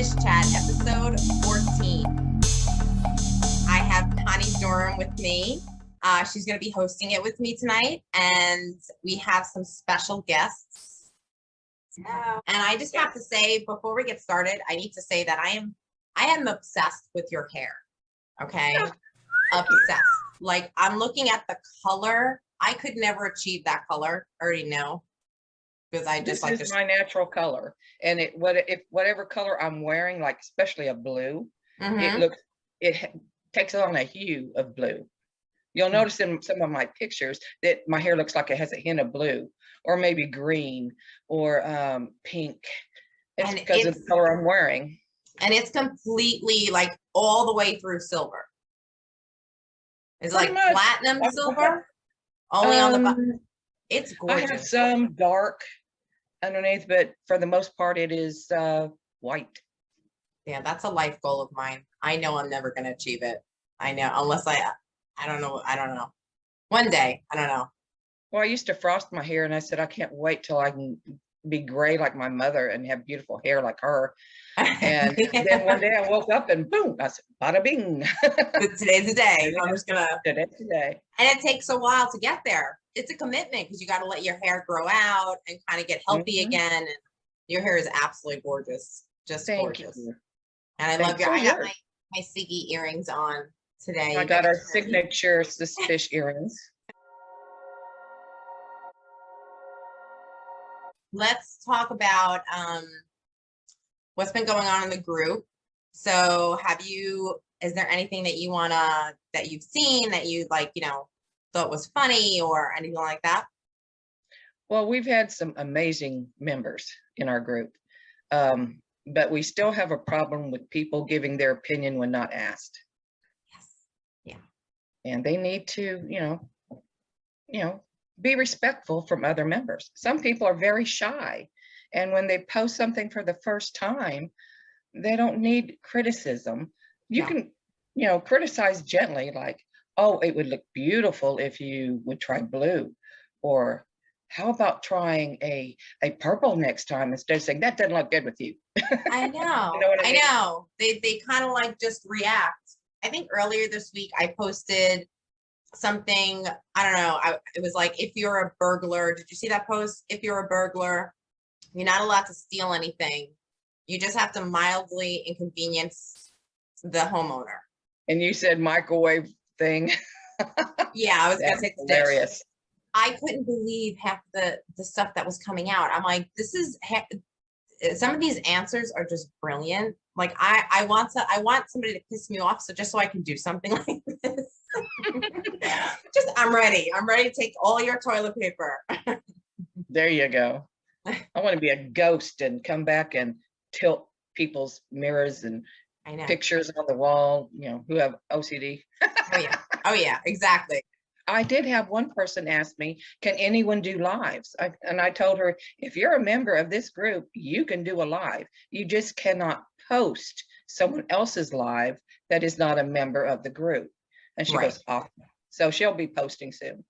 Suspish Chat, episode 14. I have Connie Durham with me. She's going to be hosting it with me tonight, and we have some special guests. And I just have to say, before we get started, I need to say that I am obsessed with your hair. Okay, obsessed. Like, I'm looking at the color. I could never achieve that color. I already know, because I just this is my natural color, and whatever color I'm wearing, like especially a blue, it takes on a hue of blue. You'll notice in some of my pictures that my hair looks like it has a hint of blue, or maybe green, or pink. It's because of the color I'm wearing. And it's completely like all the way through silver. It's like platinum silver, only on the bottom. It's gorgeous. I have some dark underneath, but for the most part, it is white. Yeah, that's a life goal of mine. I know I'm never going to achieve it. I know, unless I don't know. One day, I don't know. Well, I used to frost my hair, and I said, I can't wait till I can be gray like my mother and have beautiful hair like her. And then one day I woke up and boom, I said, bada bing. Today's the day. I'm just gonna. Today's the day. And it takes a while to get there. It's a commitment because you got to let your hair grow out and kind of get healthy again. And your hair is absolutely gorgeous, just gorgeous. You. And I love your. I got my Siggy earrings on today. I got our signature Suspish earrings. Let's talk about what's been going on in the group. So is there anything that you've seen that you thought was funny or anything like that? Well, we've had some amazing members in our group, but we still have a problem with people giving their opinion when not asked. Yes. Yeah. And they need to, be respectful from other members. Some people are very shy, and when they post something for the first time, they don't need criticism. You can, criticize gently, like, oh, it would look beautiful if you would try blue, or how about trying a purple next time, instead of saying that doesn't look good with you. I know. You know what I mean? Know. They kind of like just react. I think earlier this week I posted something, I don't know, it was like, if you're a burglar, did you see that post? If you're a burglar, you're not allowed to steal anything. You just have to mildly inconvenience the homeowner. And you said microwave thing. Yeah, I was gonna say hilarious. I couldn't believe half the stuff that was coming out. I'm like, some of these answers are just brilliant. Like, I want somebody to piss me off, so I can do something like this. I'm ready to take all your toilet paper. There you go. I want to be a ghost and come back and tilt people's mirrors and pictures on the wall, who have OCD. Oh yeah, exactly. I did have one person ask me, can anyone do lives? And I told her, if you're a member of this group, you can do a live. You just cannot post someone else's live that is not a member of the group. And she goes, awesome. So she'll be posting soon.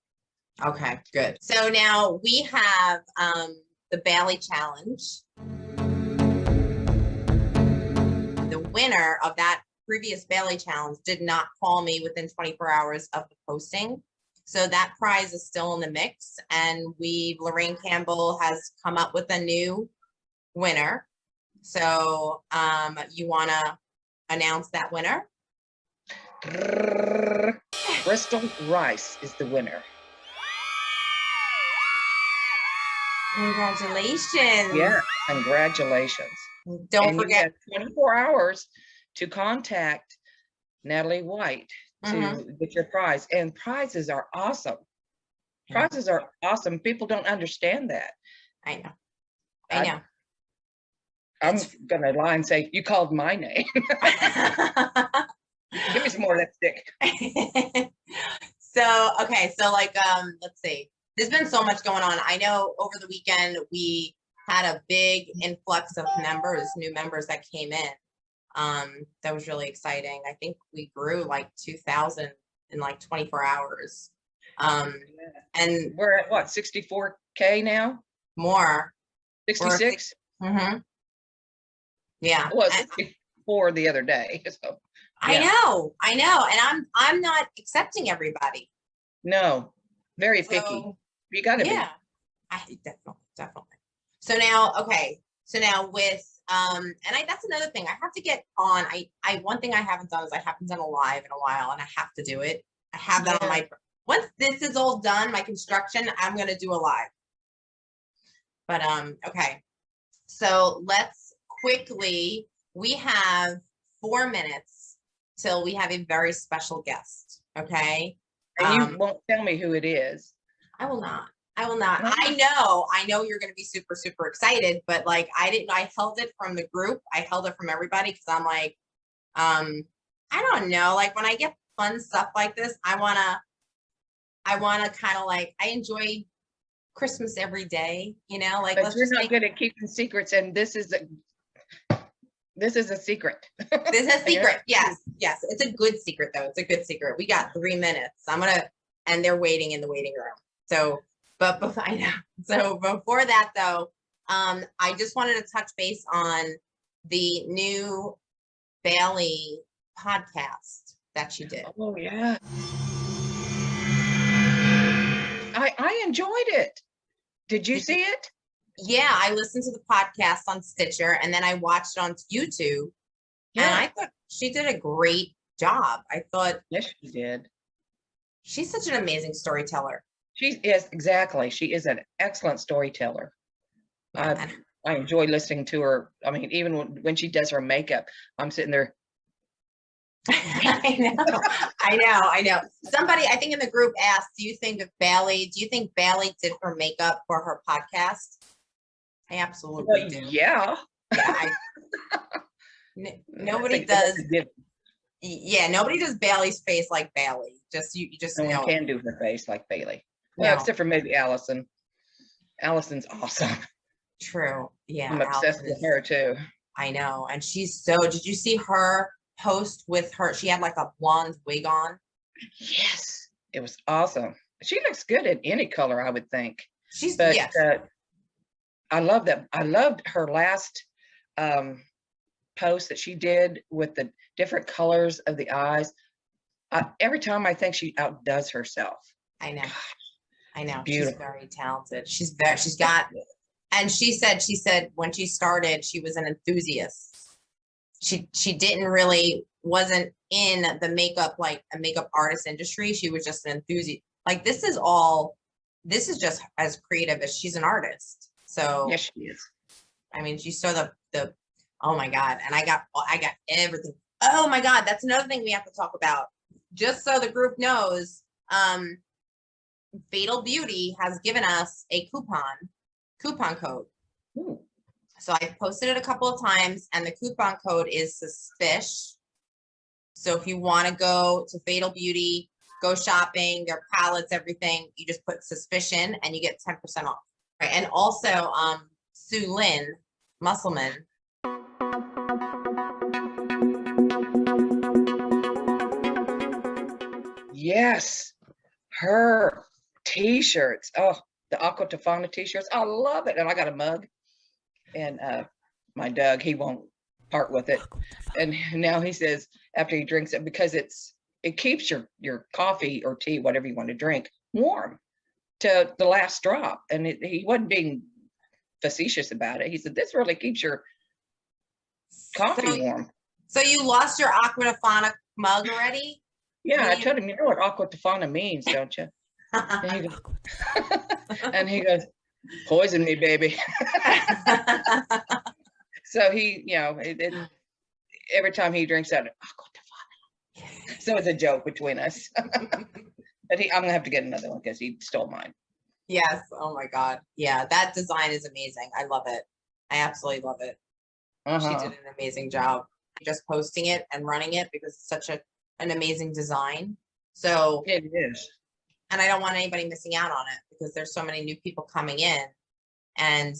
Okay, good. So now we have the Bailey Challenge. The winner of that previous Bailey Challenge did not call me within 24 hours of the posting. So that prize is still in the mix. And Lorraine Campbell has come up with a new winner. So you want to announce that winner? Bristol Rice is the winner. Congratulations. Yeah, congratulations. Don't forget. You have 24 hours to contact Natalie White to get your prize. And prizes are awesome. Prizes are awesome. People don't understand that. I know. I'm going to lie and say, you called my name. Give me some more lipstick. So let's see. There's been so much going on. I know over the weekend we had a big influx of new members that came in. That was really exciting. I think we grew like 2,000 in like 24 hours. And we're at what, 64K now? More. 66? Yeah. Well, it was before the other day. So I yeah. know. And I'm not accepting everybody. No, very picky. So You gotta be. yeah, I definitely. So now, okay. So now with that's another thing. I have to get on. I one thing I haven't done is I haven't done a live in a while, and I have to do it. I have that on my, once this is all done, my construction, I'm gonna do a live. But okay. So let's quickly, we have 4 minutes till we have a very special guest. Okay. And you won't tell me who it is. I will not. I will not. No. I know you're going to be super, super excited, but like, I held it from the group. I held it from everybody because I'm like, I don't know. Like when I get fun stuff like this, I want to kind of like, I enjoy Christmas every day, you know, like, But let's you're just not good at keeping secrets, and this is a secret. This is a secret. Yes. It's a good secret though. It's a good secret. We got 3 minutes. And they're waiting in the waiting room. So, but before, I know. So before that though, I just wanted to touch base on the new Bailey podcast that she did. Oh yeah. I enjoyed it. Did you see it? Yeah, I listened to the podcast on Stitcher and then I watched it on YouTube. Yeah. And I thought she did a great job. I thought, yes, she did. She's such an amazing storyteller. Yes, exactly. She is an excellent storyteller. I enjoy listening to her. I mean, even when she does her makeup, I'm sitting there. I know. Somebody, I think in the group asked, do you think Bailey did her makeup for her podcast? I absolutely do. Yeah. Nobody does. Yeah, nobody does Bailey's face like Bailey. You just no know. one can do her face like Bailey. Well, No. except for maybe Allison. Allison's awesome. True. Yeah. I'm obsessed with her too. I know. And did you see her post with her? She had like a blonde wig on. Yes. It was awesome. She looks good in any color, I would think. Yes. I love that. I loved her last post that she did with the different colors of the eyes. Every time I think she outdoes herself. I know. I know. Beautiful. She's very talented. And she said when she started, she was an enthusiast. She wasn't in the makeup, like a makeup artist industry. She was just an enthusiast. Like this is just as creative as she's an artist. So yes, she is. I mean, she saw the oh my God. And I got everything. Oh my God. That's another thing we have to talk about. Just so the group knows, Fatal Beauty has given us a coupon code. Ooh. So I posted it a couple of times and the coupon code is Suspish. So if you want to go to Fatal Beauty, go shopping, their palettes, everything, you just put Suspicion and you get 10% off. Right. And also Sue Lynn Musselman. Yes, her t-shirts. Oh, the Aqua Tofana t-shirts. I love it. And I got a mug. And my Doug, he won't part with it. And now he says after he drinks it, because it keeps your coffee or tea, whatever you want to drink, warm to the last drop. And he wasn't being facetious about it. He said, this really keeps your coffee warm. So you lost your Aqua Tofana mug already? Yeah, I told him, you know what Aqua Tofana means, don't you? And he goes, poison me, baby. So he, every time he drinks out, Aqua Tofana. So it's a joke between us. But I'm gonna have to get another one because he stole mine. Yes. Oh my God. Yeah, that design is amazing. I love it. I absolutely love it. She did an amazing job just posting it and running it because it's such an amazing design. So it is. And I don't want anybody missing out on it because there's so many new people coming in and,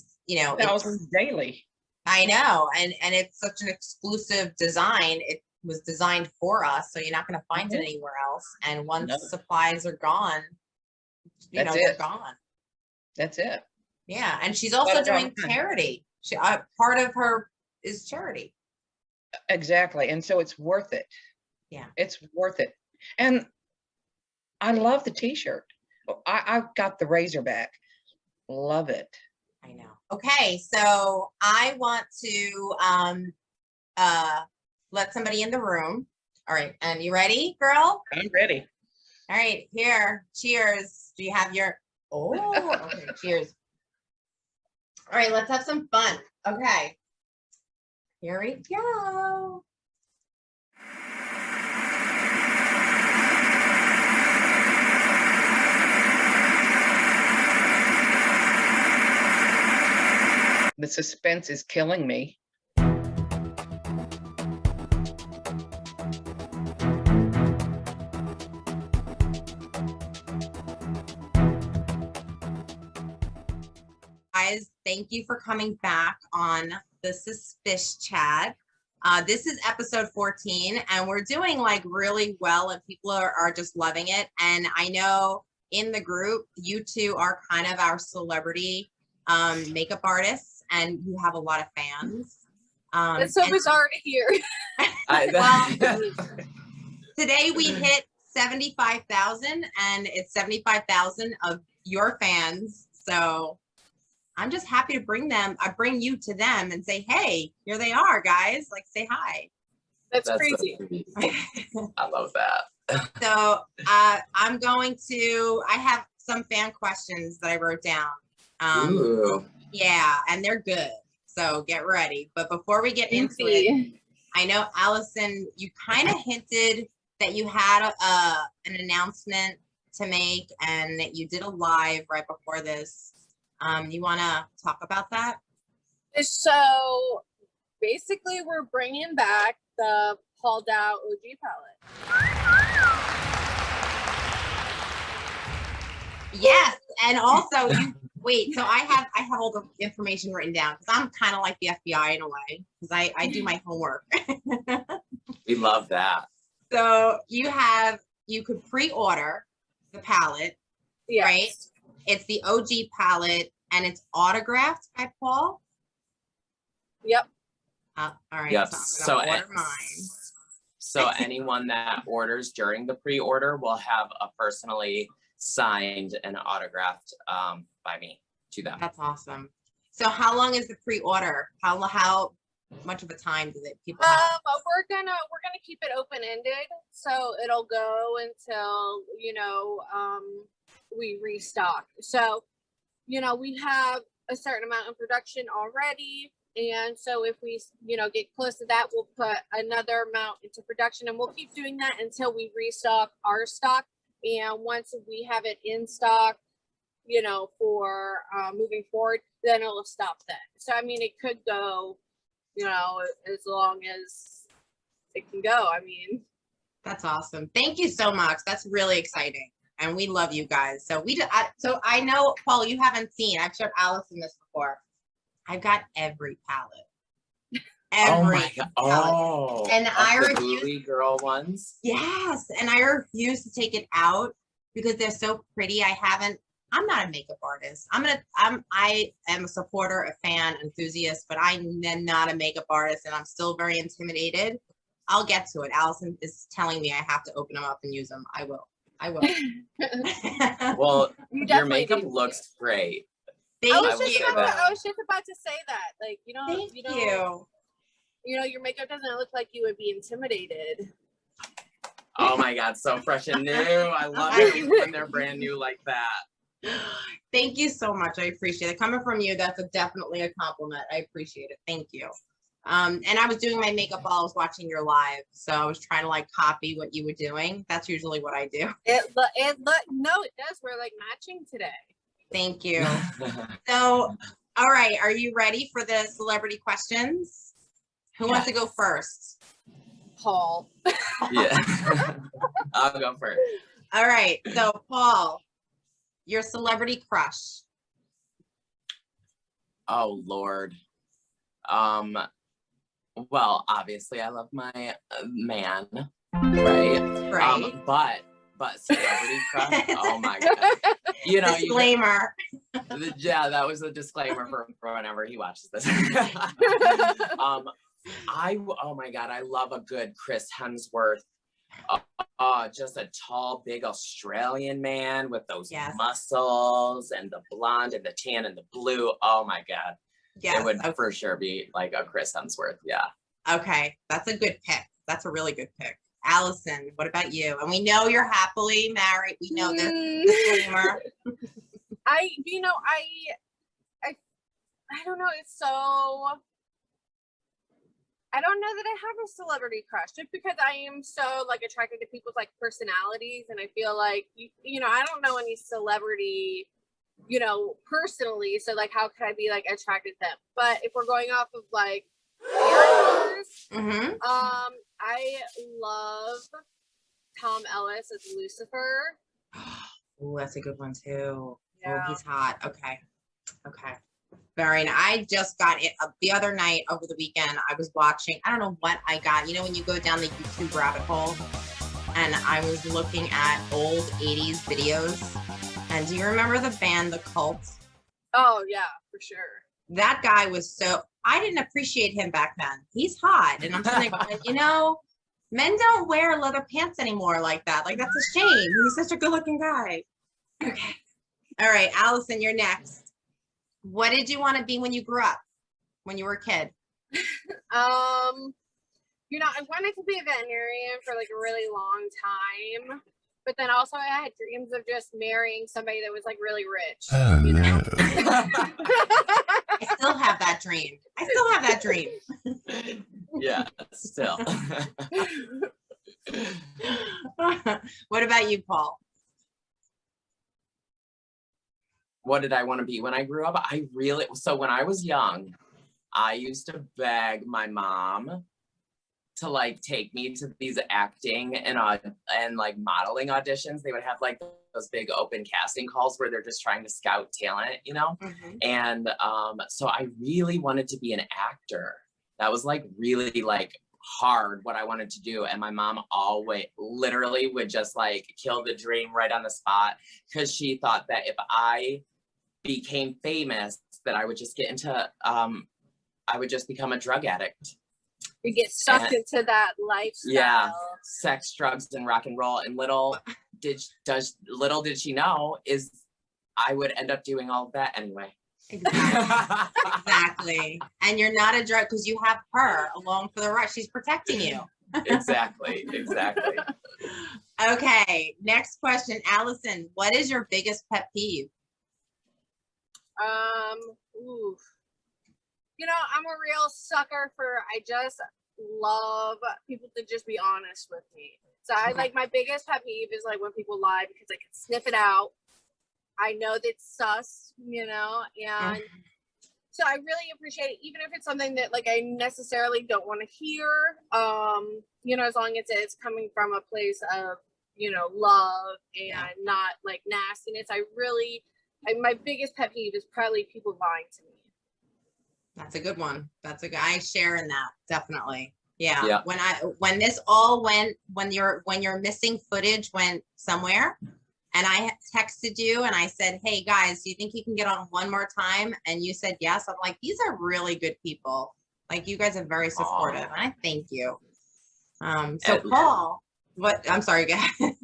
thousands daily. I know. And it's such an exclusive design. It was designed for us. So you're not going to find it anywhere else. And once supplies are gone, they're gone. That's it. Yeah. And she's also doing charity. Part of her is charity. Exactly. And so it's worth it. Yeah. It's worth it. And I love the t-shirt. I've got the Razorback. Love it. I know. Okay, so I want to let somebody in the room. All right, and you ready, girl? I'm ready. All right, here. Cheers. Do you have your okay, cheers. All right, let's have some fun. Okay. Here we go. The suspense is killing me. Guys, thank you for coming back on the Suspish Chat. This is episode 14, and we're doing like really well, and people are just loving it. And I know in the group, you two are kind of our celebrity makeup artists, and you have a lot of fans. It's so bizarre to hear. Well, today we hit 75,000, and it's 75,000 of your fans. So I'm just happy to bring you to them and say, hey, here they are, guys. Like, say hi. That's crazy. I love that. So I have some fan questions that I wrote down. Ooh. Yeah, and they're good. So get ready. But before we get into it, I know, Allison, you kind of hinted that you had an announcement to make and that you did a live right before this. You want to talk about that? So basically, we're bringing back the Paul DAO OG palette. Yes, and also wait. So I have all the information written down because I'm kind of like the FBI in a way because I do my homework. We love that. So you could pre-order the palette, Yes. right? It's the OG palette, and it's autographed by Paul. Yep. All right. Yep. So I'm gonna order mine. So anyone that orders during the pre-order will have a personally signed and autographed by me to them. That's awesome. So how long is the pre-order? How much of a time do people have? We're gonna keep it open-ended, so it'll go until we restock. So we have a certain amount in production already, and so if we get close to that, we'll put another amount into production, and we'll keep doing that until we restock our stock. And once we have it in stock, for moving forward, then it'll stop then. So I mean, it could go as long as it can go. I mean, That's awesome. Thank you so much. That's really exciting. And we love you guys. So so I know, Paul, you haven't seen, I've showed Allison this before. I've got every palette. Oh my God. Oh, and I the refuse. Booty girl ones. Yes, and I refuse to take it out because they're so pretty. I'm not a makeup artist. I am a supporter, a fan, enthusiast, but I'm not a makeup artist, and I'm still very intimidated. I'll get to it. Allison is telling me I have to open them up and use them. I will. Well, You your makeup definitely looks great. Thank I you. was just about to say that. Like, Thank you. Your makeup doesn't look like you would be intimidated. Oh my God, so fresh and new. I love it when they're brand new like that. Thank you so much. I appreciate it. Coming from you, that's definitely a compliment. I appreciate it. Thank you. And I was doing my makeup while I was watching your live, so I was trying to like copy what you were doing. That's usually what I do. It does. We're like matching today. Thank you. So, all right, are you ready for the celebrity questions? Who wants to go first? Paul. Yeah. I'll go first. All right, so Paul, your celebrity crush. Oh Lord. Well, obviously I love my man, right? Right. But celebrity crush, oh my God. You Disclaimer. Yeah, that was a disclaimer for whenever he watches this. Oh my God, I love a good Chris Hemsworth. Just a tall, big Australian man with those muscles and the blonde and the tan and the blue. Oh my God. Yes. It would for sure be like a Chris Hemsworth. Yeah. Okay. That's a good pick. That's a really good pick. Allison, what about you? And we know you're happily married. We know this disclaimer. I don't know. It's so, I don't know that I have a celebrity crush just because I am so like attracted to people's like personalities. And I feel like, I don't know any celebrity, personally. So like, how could I be like attracted to them? But if we're going off of like characters, I love Tom Ellis as Lucifer. Oh, that's a good one too. Yeah. Oh, he's hot. Okay. Very nice. I just got it the other night over the weekend. I was watching, I don't know what I got. When you go down the YouTube rabbit hole, and I was looking at old 80s videos. And do you remember the band The Cult? Oh, yeah, for sure. That guy was I didn't appreciate him back then. He's hot. And I'm sitting there going, men don't wear leather pants anymore like that. Like, that's a shame. He's such a good looking guy. Okay. All right, Allison, you're next. What did you want to be when you grew up, when you were a kid? I wanted to be a veterinarian for like a really long time, but then also I had dreams of just marrying somebody that was like really rich. I still have that dream. Yeah, still. What about you, Paul? What did I want to be when I grew up? So when I was young, I used to beg my mom to like take me to these acting and like modeling auditions. They would have like those big open casting calls where they're just trying to scout talent, And so I really wanted to be an actor. That was like really like hard what I wanted to do. And my mom literally would just like kill the dream right on the spot because she thought that if I became famous that I would just get into I would just become a drug addict. You get sucked into that lifestyle. Yeah, sex, drugs, and rock and roll. And little did she know is I would end up doing all of that anyway. Exactly. And you're not a drug because you have her along for the ride. She's protecting you. Exactly. Okay, next question. Allison, what is your biggest pet peeve? I'm a real sucker for, I just love people to just be honest with me. So I like, my biggest pet peeve is like when people lie because I can sniff it out. I know that's sus, and so I really appreciate it, even if it's something that like I necessarily don't want to hear, as long as it's coming from a place of, love and not like nastiness. My biggest pet peeve is probably people lying to me. That's a good one. I share in that, definitely. Yeah. Yeah. When your missing footage went somewhere and I texted you and I said, hey guys, do you think you can get on one more time? And you said yes. I'm like, these are really good people. Like, you guys are very supportive. And I thank you. So Paul, I'm sorry, go ahead.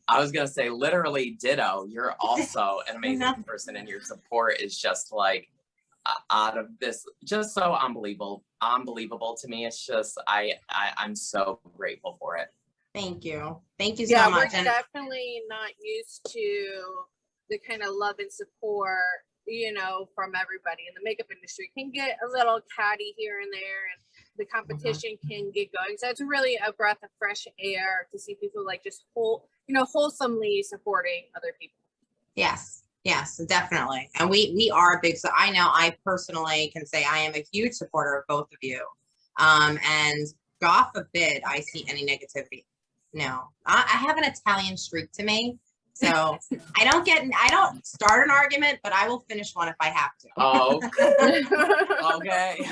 I was going to say literally ditto. You're also an amazing person and your support is just like out of this, just so unbelievable to me. It's just, I'm so grateful for it. Thank you so much. We're definitely not used to the kind of love and support, from everybody. In the makeup industry can get a little catty here and there, and the competition can get going. So it's really a breath of fresh air to see people like just wholesomely supporting other people. Yes, definitely. And we are big. So I know I personally can say I am a huge supporter of both of you. And God forbid I see any negativity. No, I have an Italian streak to me. So I don't start an argument, but I will finish one if I have to. Oh, okay.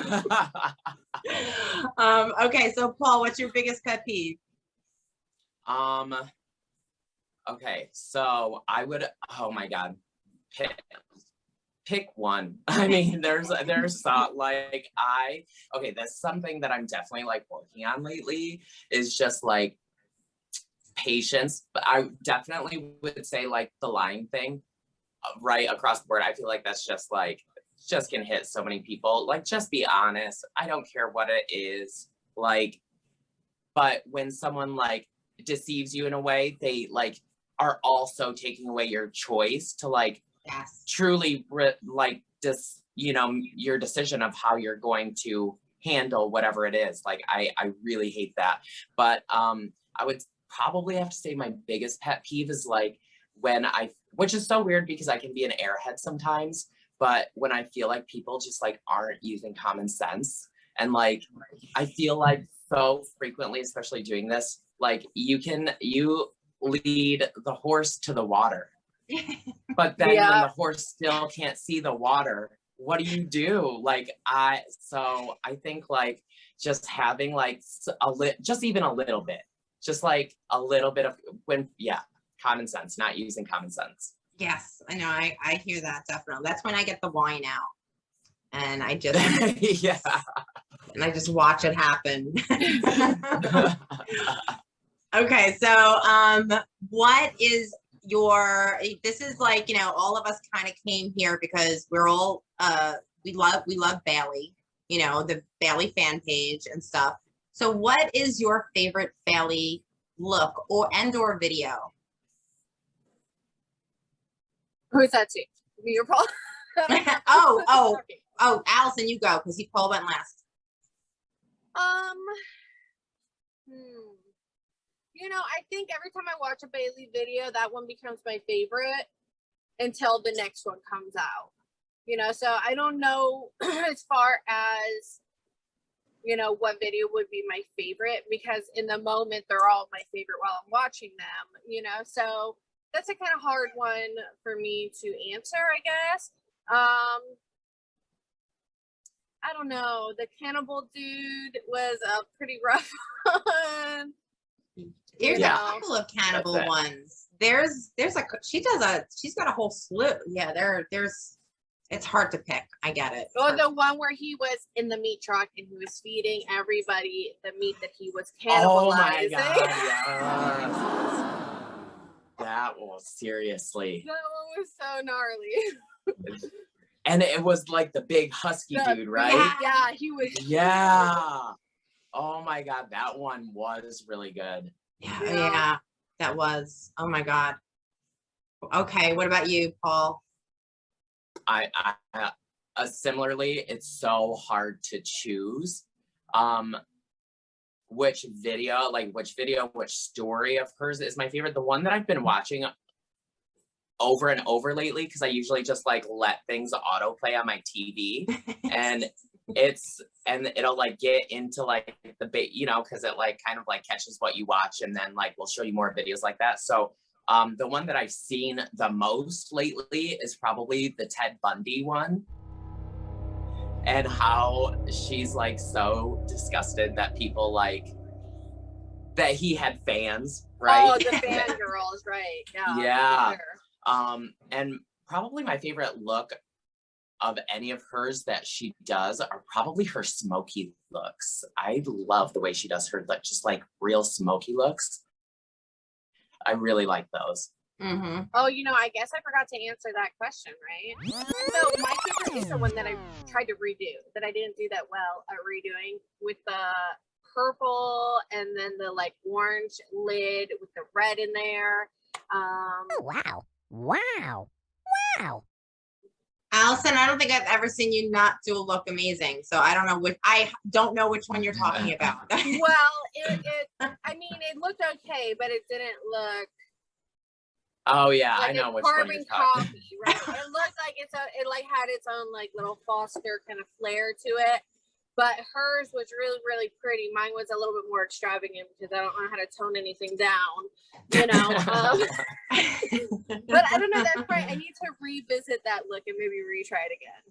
Okay. So Paul, what's your biggest pet peeve? Okay. So I would, oh my God. pick one. I mean, there's like, okay, that's something that I'm definitely like working on lately, is just like patience. But I definitely would say like the lying thing, right across the board. I feel like that's just like, just can hit so many people. Like, just be honest. I don't care what it is. Like, but when someone like deceives you in a way, they like are also taking away your choice to like Yes. truly like you know, your decision of how you're going to handle whatever it is. Like, I really hate that. But I would probably have to say my biggest pet peeve is like when which is so weird because I can be an airhead sometimes, but when I feel like people just like aren't using common sense. And like, I feel like so frequently, especially doing this, like you lead the horse to the water, but then when the horse still can't see the water, what do? Like, so I think like just having like just even a little bit, just like a little bit of common sense, not using common sense. Yes, I know. I hear that definitely. That's when I get the wine out, and I just yeah, and I just watch it happen. Okay, so what is this is like, you know, all of us kind of came here because we're all we love Bailey, you know, the Bailey fan page and stuff. So what is your favorite Bailey look or video? Who's that to? Your Paul? oh, Allison, you go, because Paul went last. You know, I think every time I watch a Bailey video, that one becomes my favorite until the next one comes out. You know, so I don't know as far as, you know, what video would be my favorite, because in the moment they're all my favorite while I'm watching them, you know, so that's a kind of hard one for me to answer, I guess. I don't know. The cannibal dude was a pretty rough one. There's a couple of cannibal ones. There's she's got a whole slew. Yeah, there's it's hard to pick. I get it. Or the one where he was in the meat truck and he was feeding everybody the meat that he was cannibalizing. Oh my God, yes. That was seriously. That one was so gnarly. And it was like the big husky dude, right? Yeah, he was. Yeah. Oh my God, that one was really good. Yeah, that was. Oh my God. Okay, what about you, Paul? I similarly, it's so hard to choose which story of hers is my favorite. The one that I've been watching over and over lately, because I usually just like let things autoplay on my TV, and it'll like get into like the bit, you know, because it like kind of like catches what you watch, and then like we'll show you more videos like that. So the one that I've seen the most lately is probably the Ted Bundy one, and how she's like so disgusted that people like that he had fans, right? Oh, the fangirls, right? Yeah. Sure. And probably my favorite look of any of hers that she does are probably her smoky looks. I love the way she does her just like real smoky looks. I really like those. Mm-hmm. Oh, you know, I guess I forgot to answer that question, right? So my favorite is the one that I tried to redo, that I didn't do that well at redoing, with the purple and then the like orange lid with the red in there. Oh, wow. Wow. Wow. Allison, I don't think I've ever seen you not do a look amazing. So I don't know which one you're talking about. Well, I mean, it looked okay, but it didn't look. Oh yeah, like I know which one you're talking. Coffee, right? It looked like it like had its own like little Foster kind of flair to it. But hers was really, really pretty. Mine was a little bit more extravagant because I don't know how to tone anything down, you know. But I don't know. That's right. I need to revisit that look and maybe retry it again.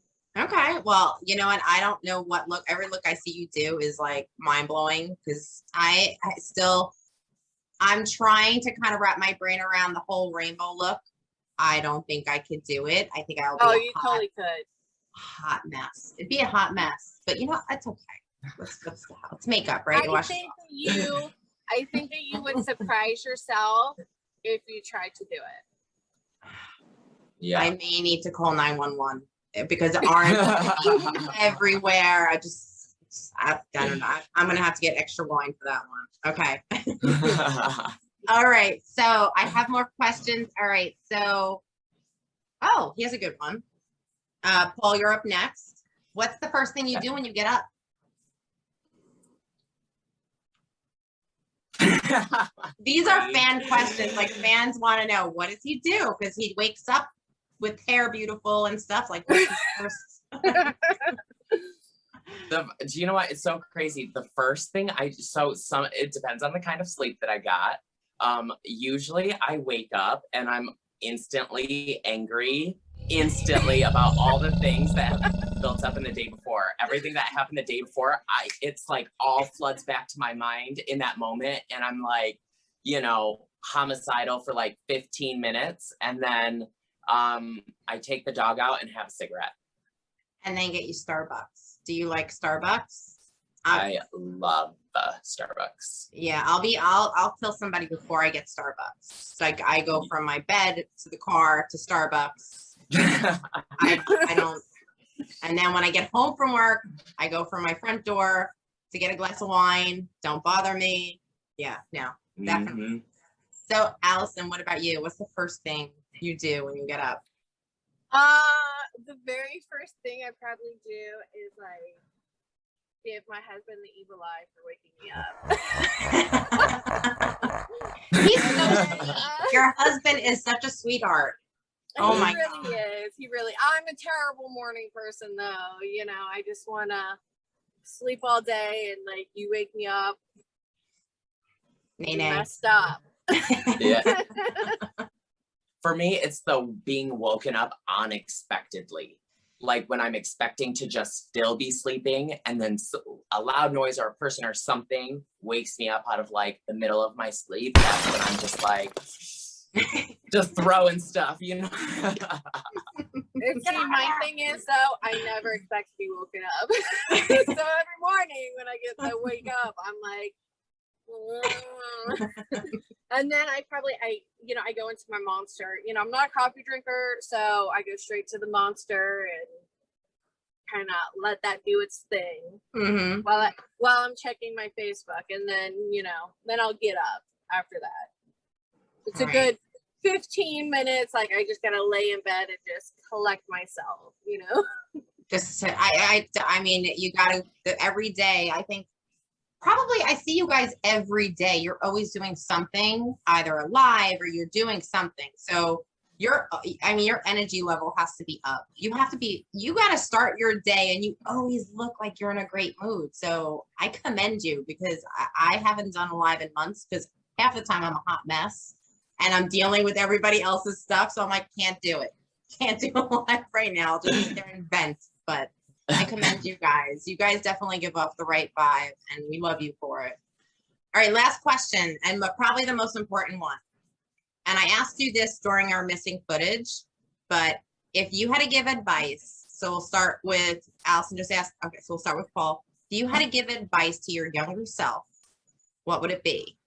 Okay. Well, you know what? I don't know what look. Every look I see you do is like mind blowing, because I'm trying to kind of wrap my brain around the whole rainbow look. I don't think I could do it. I think I'll be Oh, a you totally could. hot mess. It'd be a hot mess, but you know, it's okay. Let's make up, right? I think that you would surprise yourself if you tried to do it. Yeah. I may need to call 911 because orange everywhere. I don't know. I'm gonna have to get extra wine for that one. Okay. All right. So I have more questions. All right. So, oh, here's a good one. Paul, you're up next. What's the first thing you do when you get up? These are fan questions. Like fans want to know, what does he do? Because he wakes up with hair beautiful and stuff. Like, what's his first? Do you know what? It's so crazy. The first thing it depends on the kind of sleep that I got. Usually I wake up and I'm instantly angry about all the things that have built up in the day before. Everything that happened the day before, it's like all floods back to my mind in that moment. And I'm like, you know, homicidal for like 15 minutes. And then I take the dog out and have a cigarette. And then get you Starbucks. Do you like Starbucks? I love Starbucks. Yeah, I'll kill somebody before I get Starbucks. Like I go from my bed to the car to Starbucks. I don't, and then when I get home from work, I go from my front door to get a glass of wine. Don't bother me. Yeah, no, definitely. Mm-hmm. So Allison, what about you? What's the first thing you do when you get up? The very first thing I probably do is like give my husband the evil eye for waking me up. He's so your husband is such a sweetheart. Oh my God. He really is. He really. I'm a terrible morning person, though. You know, I just want to sleep all day, and like you wake me up, messed up. Yeah. For me, it's the being woken up unexpectedly. Like when I'm expecting to just still be sleeping and then a loud noise or a person or something wakes me up out of like the middle of my sleep. That's when I'm just like, just throwing stuff, you know? See, my thing is though, I never expect to be woken up. So every morning when I get to wake up, I'm like, and then I go into my Monster. You know, I'm not a coffee drinker, so I go straight to the Monster and kind of let that do its thing while I'm checking my Facebook, and then then I'll get up after that. It's a good 15 minutes. Like I just gotta lay in bed and just collect myself, Just I mean, you gotta every day. I think probably I see you guys every day. You're always doing something, either live or you're doing something. So your energy level has to be up. You got to start your day and you always look like you're in a great mood. So I commend you because I haven't done a live in months because half the time I'm a hot mess and I'm dealing with everybody else's stuff. So I'm like, can't do it. Can't do a live right now. I'll just sit there and vent. But I commend you guys. You guys definitely give off the right vibe and we love you for it. All right, last question and probably the most important one. And I asked you this during our missing footage, but if you had to give advice, so we'll start with Allison just asked, okay, so we'll start with Paul. If you had to give advice to your younger self, what would it be?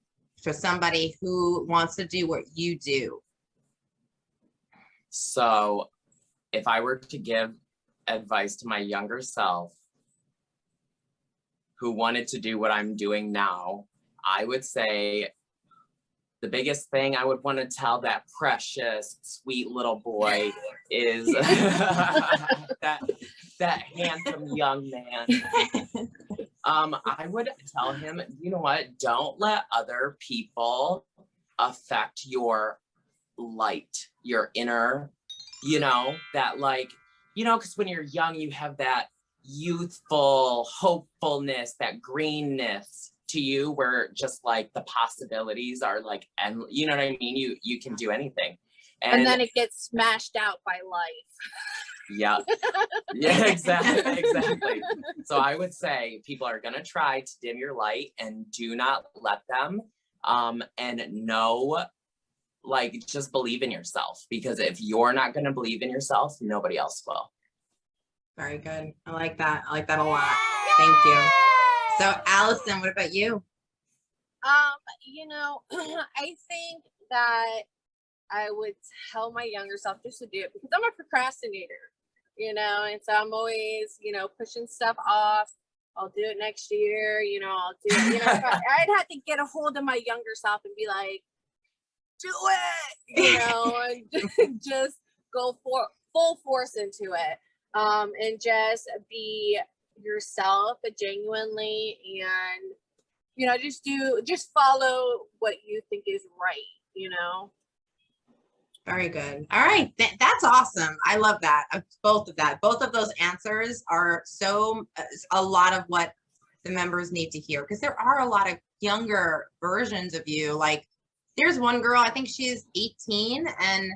For somebody who wants to do what you do. So if I were to give advice to my younger self who wanted to do what I'm doing now, I would say the biggest thing I would want to tell that precious, sweet little boy is that handsome young man. I would tell him, you know what? Don't let other people affect your light, your inner, that like, because when you're young, you have that youthful hopefulness, that greenness to you where just like the possibilities are like, and you know what I mean? You can do anything. And then it gets smashed out by life. Yeah. Yeah, exactly. So I would say people are going to try to dim your light and do not let them, and know like, just believe in yourself, because if you're not going to believe in yourself, nobody else will. Very good. I like that. I like that a lot. Thank you. So Allison, what about you? You know, I think that I would tell my younger self just to do it, because I'm a procrastinator, you know, and so I'm always, you know, pushing stuff off. I'll do it next year, you know, I'll do it, you know, I'd have to get a hold of my younger self and be like, do it, you know, and just go for full force into it. And just be yourself genuinely, and, you know, just follow what you think is right, you know? Very good. All right. That's awesome. I love that. Both of that. Both of those answers are so a lot of what the members need to hear, because there are a lot of younger versions of you. Like, there's one girl, I think she's 18, and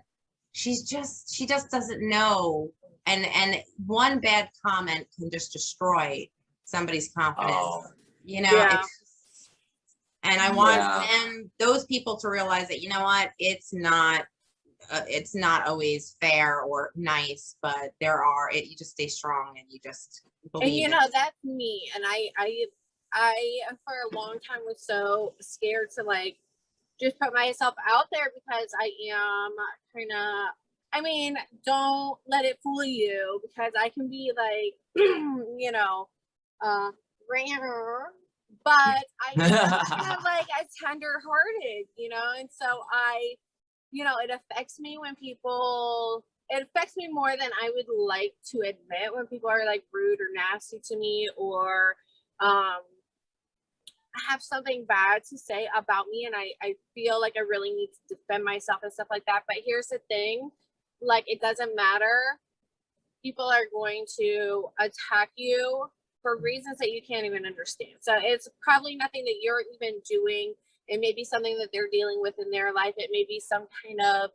she just doesn't know. And one bad comment can just destroy somebody's confidence. Oh. You know, Yeah. and I want those people to realize that, you know what, it's not always fair or nice, but you just stay strong and you just believe. And you know, that's me. And I for a long time was so scared to like just put myself out there, because I am kind of, I mean, don't let it fool you, because I can be like, you know, rare, but I am kind of like a tender-hearted, you know, and so you know, it affects me it affects me more than I would like to admit when people are like rude or nasty to me, or have something bad to say about me, and I feel like I really need to defend myself and stuff like that. But here's the thing, like, it doesn't matter. People are going to attack you for reasons that you can't even understand. So it's probably nothing that you're even doing. It may be something that they're dealing with in their life. It may be some kind of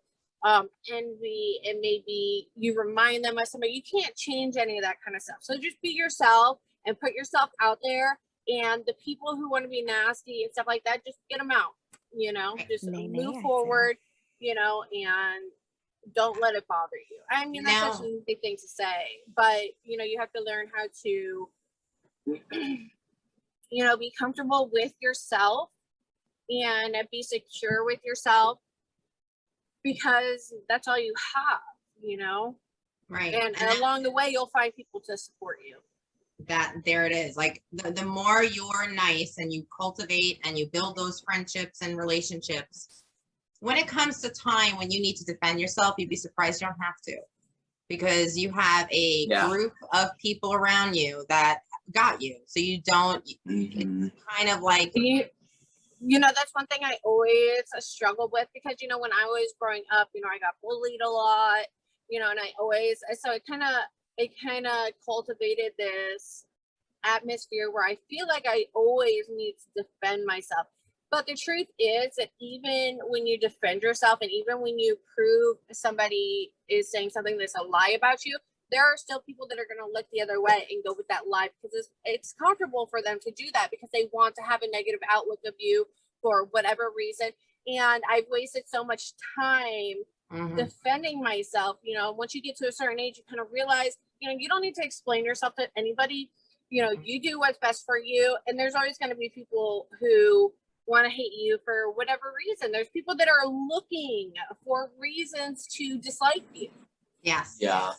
envy. It may be you remind them of somebody. You can't change any of that kind of stuff. So just be yourself and put yourself out there. And the people who want to be nasty and stuff like that, just get them out, you know, just move forward, you know, and don't let it bother you. I mean, that's such a big thing to say, but, you know, you have to learn how to, you know, be comfortable with yourself and be secure with yourself, because that's all you have, you know? Right. And along the way, you'll find people to support you. There it is. Like, the more you're nice and you cultivate and you build those friendships and relationships, when it comes to time when you need to defend yourself, you'd be surprised you don't have to, because you have a group of people around you that got you. So you don't, it's kind of like, you know, that's one thing I always struggled with, because, you know, when I was growing up, you know, I got bullied a lot, you know, and so it kind of cultivated this atmosphere where I feel like I always need to defend myself. But the truth is that even when you defend yourself, and even when you prove somebody is saying something that's a lie about you, there are still people that are going to look the other way and go with that lie, because it's comfortable for them to do that, because they want to have a negative outlook of you for whatever reason. And I've wasted so much time defending myself. You know, once you get to a certain age, you kind of realize, you know, you don't need to explain yourself to anybody. You know, you do what's best for you. And there's always going to be people who want to hate you for whatever reason. There's people that are looking for reasons to dislike you. Yes. Yeah.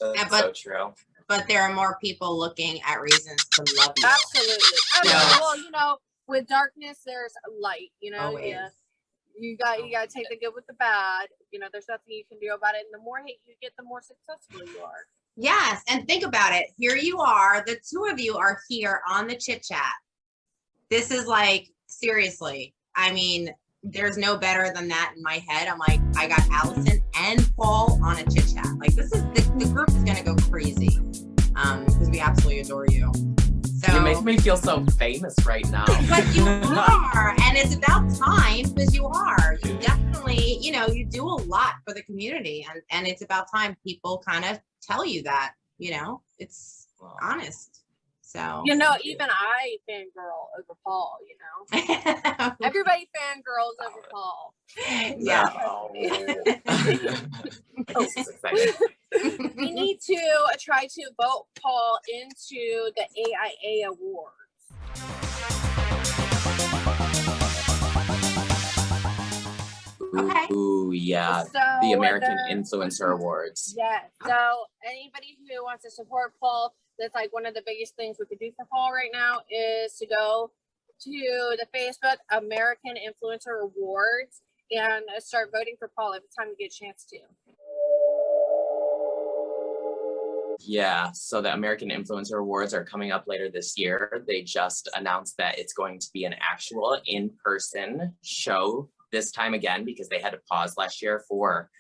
That's so true. But there are more people looking at reasons to love you. Absolutely. Yeah. Well, you know, with darkness, there's light, you know. Always. Yeah. You got to take the good with the bad. You know, there's nothing you can do about it. And the more hate you get, the more successful you are. Yes. And think about it. Here you are. The two of you are here on the chit chat. This is like, seriously, I mean, there's no better than that in my head. I'm like, I got Allison and Paul on a chit chat. Like, this is the group is gonna go crazy, because we absolutely adore you. So you make me feel so famous right now. But you are, and it's about time, because you are. You definitely, you know, you do a lot for the community, and it's about time people kind of tell you that. You know, it's honest. So You know, even I fangirl over Paul, you know. Everybody fangirls over Paul. Yeah. No. This is exciting. We need to try to vote Paul into the AIA Awards. Okay. Ooh, yeah. So The American whether- Influencer Awards. Yeah. So anybody who wants to support Paul, that's like one of the biggest things we could do for Paul right now is to go to the Facebook American Influencer Awards and start voting for Paul every time you get a chance to. Yeah, so the American Influencer Awards are coming up later this year. They just announced that it's going to be an actual in-person show this time again because they had to pause last year for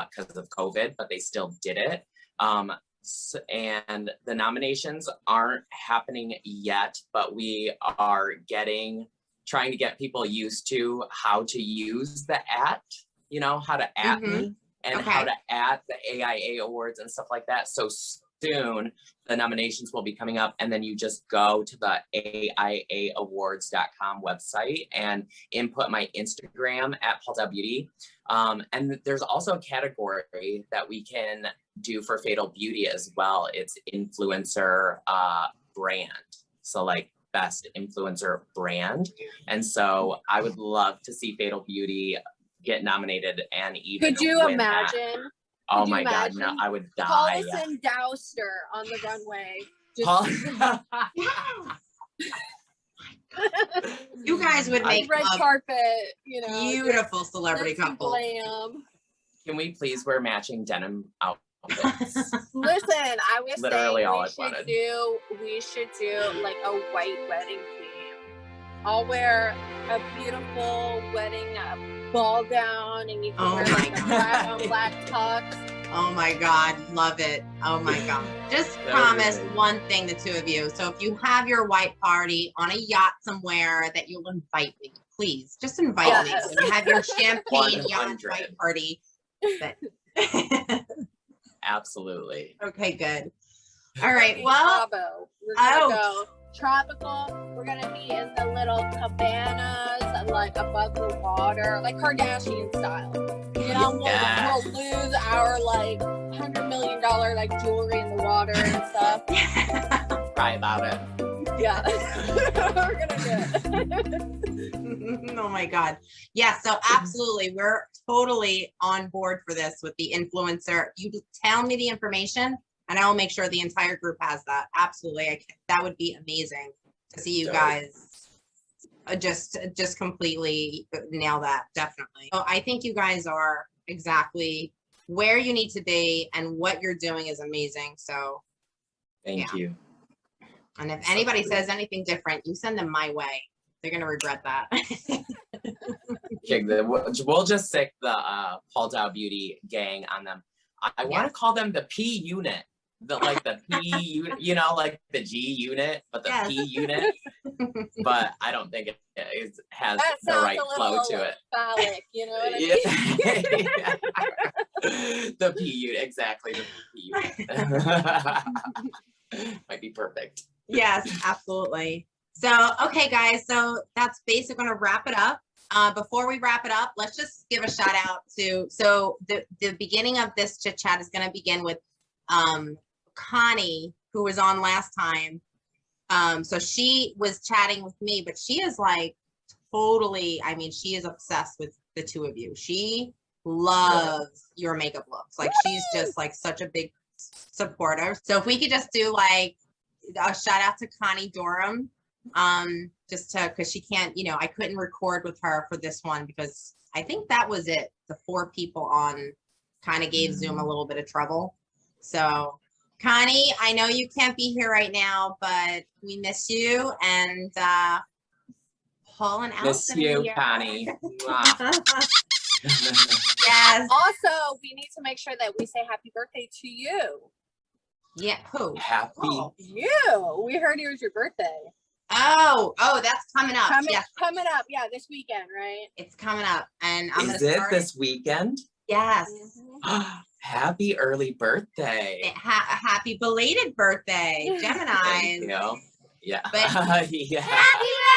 because of COVID, but they still did it. And the nominations aren't happening yet, but we are trying to get people used to how to use the @ how to @ me and how to @ the AIA Awards and stuff like that. So soon the nominations will be coming up, and then you just go to the AIAawards.com website and input my Instagram @PaulDowBeauty. And there's also a category that we can do for Fatal Beauty as well. It's influencer brand. So like best influencer brand. And so I would love to see Fatal Beauty get nominated and even Could you win that. imagine? Oh Could you my God, no, imagine? I would die. Allison Foster on the runway. Just Paul- You guys would make red a carpet, you know. beautiful celebrity just couple. Glam. Can we please wear matching denim outfits? Listen, I was Literally all I saying wanted. we should do like a white wedding theme. I'll wear a beautiful wedding ball gown, and you can Oh wear my like a black on God. black tux. Oh my God, love it. Oh my God. Just That would be promise amazing. one thing, the two of you. So if you have your white party on a yacht somewhere, that you'll invite me, please. Just invite me. Yes. When you have your champagne yacht 100. white party. But- Absolutely. okay, good. All right. Okay, Well, Cabo. We're gonna oh. go tropical. We're gonna be in the little cabanas, like above the water, like Kardashian style. You know, Yes. we'll lose our like $100 million like jewelry in the water and stuff. Cry about it. Yeah, we're gonna do it. oh my God. Yeah, so absolutely. We're totally on board for this with the influencer. You tell me the information and I will make sure the entire group has that. Absolutely. That would be amazing to see you Dope. guys just completely nail that. Definitely. So I think you guys are exactly where you need to be, and what you're doing is amazing. So, Thank you. and if anybody says anything different, you send them my way. They're going to regret that. Okay, we'll just stick the Paul Dow Beauty gang on them. I want to call them the P unit. The P unit, like the G unit, but the Yes. P unit. But I don't think it has That the sounds right a flow little to it. phallic, you know what I mean? Yeah. The P unit, exactly. The P unit. Might be perfect. Yes, absolutely. So, okay, guys, so that's basically going to wrap it up. Before we wrap it up, let's just give a shout out to, so the beginning of this chit chat is going to begin with Connie, who was on last time. So she was chatting with me, but she is like totally, I mean, she is obsessed with the two of you. She loves your makeup looks. Like she's just like such a big supporter. So if we could just do like a shout out to Connie Durham, just to, because she can't, I couldn't record with her for this one because I think that was it. The 4 people on kind of gave Zoom a little bit of trouble. So Connie, I know you can't be here right now, but we miss you, and Paul and Allison. Miss you, here. Connie. Mwah. Yes. Also, we need to make sure that we say happy birthday to you. Yeah. Who? Happy. Oh. You. We heard it was your birthday. Oh, that's coming up. Yes, Coming up. Yeah, this weekend, right? it's coming up, and I'm Is gonna it start this weekend? Yes. Happy early birthday. Happy belated birthday, Thank Gemini. you. Yeah. But- Yeah.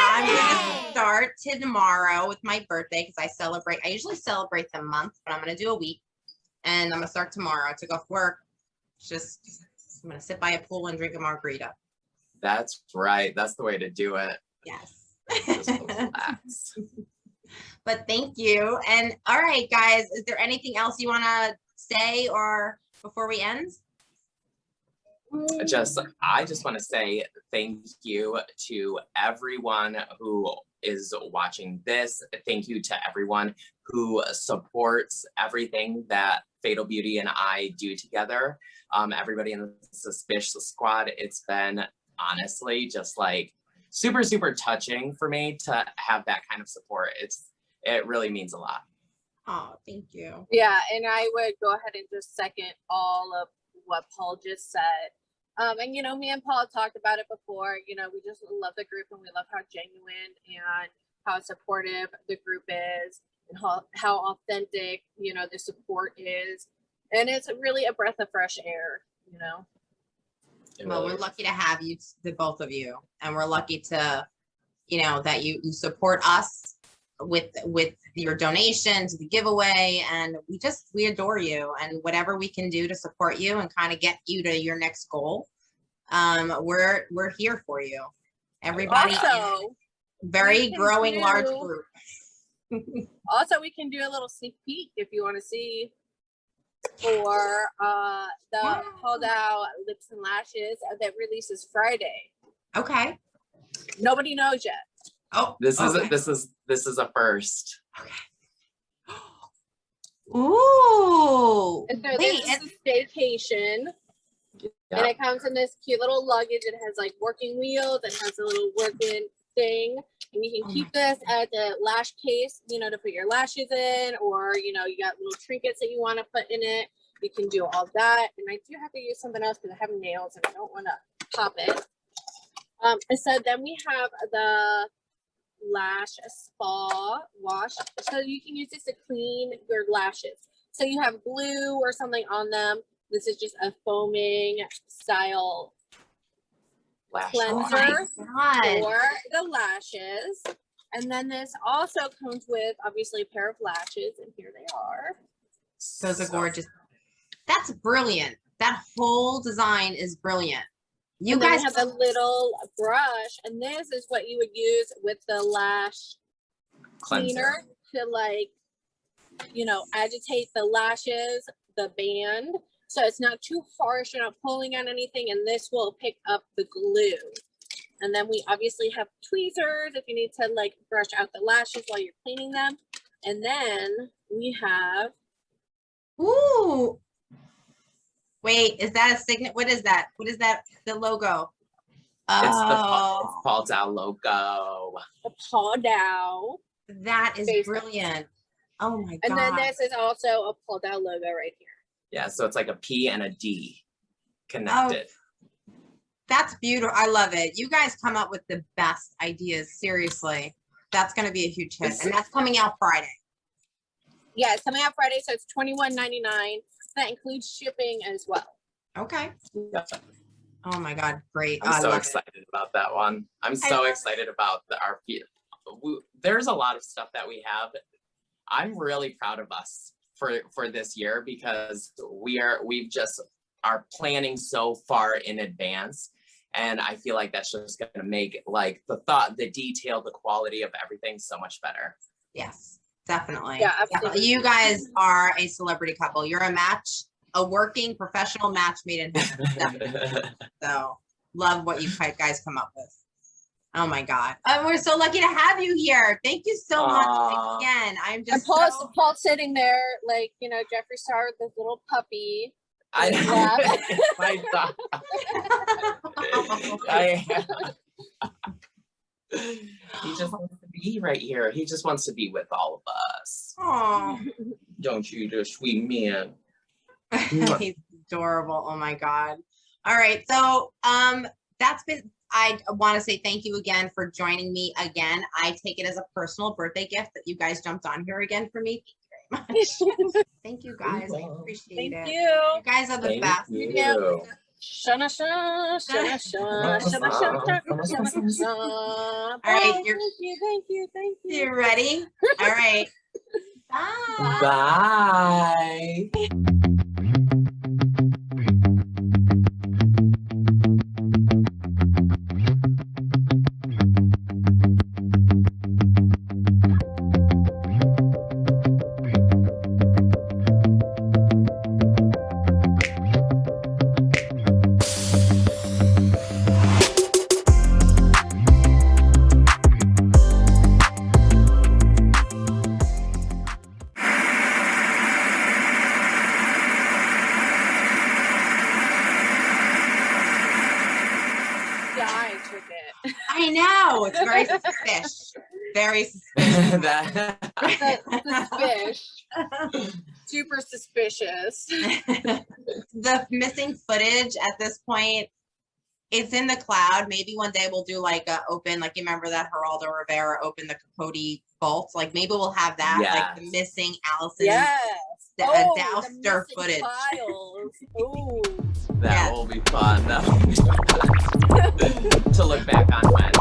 I'm gonna start tomorrow with my birthday because I usually celebrate the month, but I'm gonna do a week. And I'm gonna start tomorrow. I took off work. I'm gonna sit by a pool and drink a margarita. That's right. That's the way to do it. Yes. Just relax. But thank you. And all right, guys, is there anything else you wanna say or before we end? I just want to say thank you to everyone who is watching this. Thank you to everyone who supports everything that Fatal Beauty and I do together. Everybody in the Suspicious Squad, it's been honestly just like super, super touching for me to have that kind of support. It really means a lot. Oh, thank you. Yeah, and I would go ahead and just second all of what Paul just said. And you know, me and Paul talked about it before. You know, we just love the group and we love how genuine and how supportive the group is and how authentic, you know, the support is. And it's really a breath of fresh air, you know. Well, we're lucky to have you, the both of you, and we're lucky to, you know, that you support us with your donations, the giveaway, and we adore you, and whatever we can do to support you and kind of get you to your next goal, we're here for you. Everybody, Also, very can growing large do- group. Also, we can do a little sneak peek if you want to see for the Hold Out Lips and Lashes that releases Friday. Okay. Nobody knows yet. Oh, This okay. is a first. Ooh. And so Wait, this is a staycation. Yeah. And it comes in this cute little luggage. It has like working wheels. It has a little working thing. And you can keep this as a lash case, you know, to put your lashes in, or, you know, you got little trinkets that you want to put in it. You can do all that. And I do have to use something else because I have nails and I don't want to pop it. And so then we have the lash spa wash. So you can use this to clean your lashes. So you have glue or something on them. This is just a foaming style Lash cleanser God. for the lashes. And then this also comes with obviously a pair of lashes, and here they are. Those are gorgeous. That's brilliant. That whole design is brilliant. You And then guys we have a little brush, and this is what you would use with the lash cleaner to, like, you know, agitate the lashes, the band, so it's not too harsh, you're not pulling on anything, and this will pick up the glue. And then we obviously have tweezers if you need to like brush out the lashes while you're cleaning them. And then we have, Ooh. Wait, is that a signet? What is that? What is that? The logo? It's the Oh, Paul Dow logo. the Paul Dow. that is Face brilliant. Oh my And then God. this is also a Paul Dow logo right here. Yeah, so it's like a P and a D connected. That's beautiful. I love it. You guys come up with the best ideas. Seriously. That's going to be a huge hit. And that's coming out Friday. Yeah, it's coming out Friday, so it's $21.99. That includes shipping as well. Okay. Yeah. Oh my God. Great. I'm I so love excited about that one. I'm I so love excited about our there's a lot of stuff that we have. I'm really proud of us for this year because we've just are planning so far in advance, and I feel like that's just going to make like the thought, the detail, the quality of everything so much better. Yes, definitely. Yeah, absolutely. You guys are a celebrity couple. You're a match, a working professional match made in heaven. Definitely. So love what you guys come up with. Oh my God. We're so lucky to have you here. Thank you so much Aw. again. I'm And just Paul's sitting there, like, you know, Jeffree Star with this little puppy. I he just wants to be right here. He just wants to be with all of us. Oh, Don't you, the sweet man? he's adorable. Oh my God. All right. So I want to say thank you again for joining me again. I take it as a personal birthday gift that you guys jumped on here again for me. Thank you very much. Thank you guys. I appreciate Thank it. you. You guys are the Thank best. you. Shana shana shana shana shana shana shana shana. All right, Thank you. You ready? All right. Bye. Bye. Yeah, I took it. I know. It's very suspicious. Very suspicious. Suspicious. Super suspicious. The missing footage at this point, it's in the cloud. Maybe one day we'll do like a open, like you remember that Geraldo Rivera opened the Capote vault. Like maybe we'll have that, like the missing Allison Dowster footage. Ooh. That will be fun. That will be fun to look back on when.